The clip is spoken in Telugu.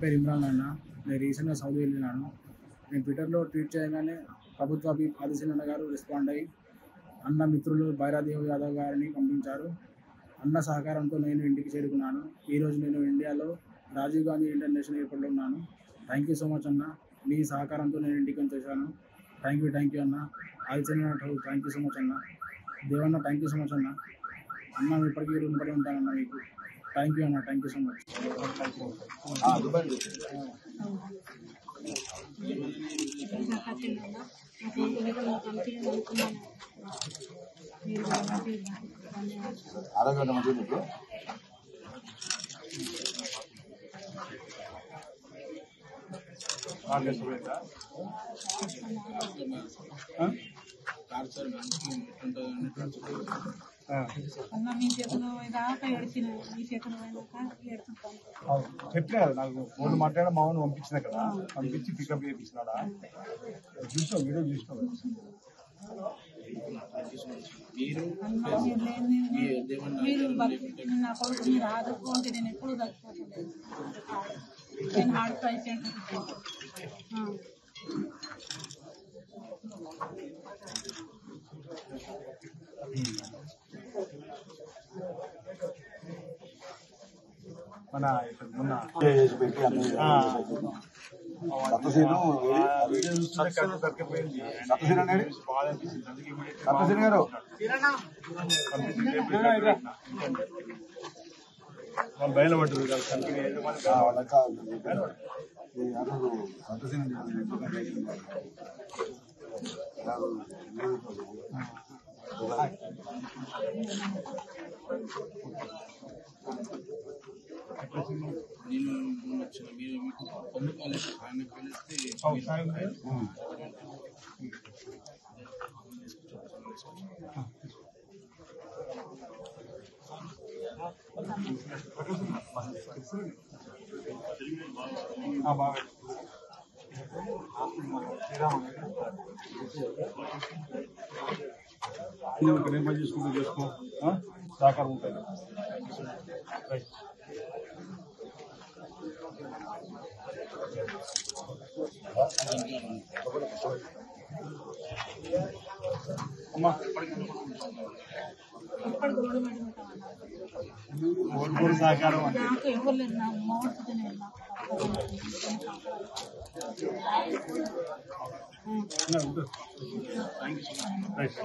పేరు ఇమ్రాన్ అన్న. నేను రీసెంట్గా సౌదీ వెళ్ళినాను. నేను ట్విట్టర్లో ట్వీట్ చేయగానే ప్రభుత్వ ఆదిశీల్ అన్న గారు రెస్పాండ్ అయ్యి అన్న మిత్రులు బైరాదేవ్ యాదవ్ గారిని పంపించారు. అన్న సహకారంతో నేను ఇంటికి చేరుకున్నాను. ఈరోజు నేను ఇండియాలో రాజీవ్ గాంధీ ఇంటర్నేషనల్ ఎయిర్పోర్ట్లో ఉన్నాను. థ్యాంక్ యూ సో మచ్ అన్న. మీ సహకారంతో నేను ఇంటికి వచ్చేసాను. థ్యాంక్ యూ అన్న. ఆదిశీల్ అన్న థ్యాంక్ యూ సో మచ్ అన్న. Devanna thank you so much అన్న. అన్న ఇప్పటికీ రుణపడి ఉంటానన్న మీకు. థ్యాంక్ యూ అన్న. Thank you so much. చెప్పినా కదా నాకు ఫోన్ మాట్లాడ మామూలు పంపించిన కదా, పంపించి పికప్ చేయించినాడా చూసావు, వీడియో చూసినావు. నా కొడుకు మీరు ఆదుకుంటే నేను ఎప్పుడు చచ్చిపోతుంది. నేను హార్ట్ పేషెంట్. మన మొన్న వాళ్ళు బయలుపడ్డారు కదా కంపెనీ నేను వచ్చిన మీరు మీకు పొందు కాలేజ్ ఆయన కలిస్తే బాగా నేను పని చేసుకుంటూ చేసుకో, సహకారం ఉంటుంది. అమ్మా సహకారం నాకు ఎవరు లేదు. నా మోడుతుంది నేను రైట్.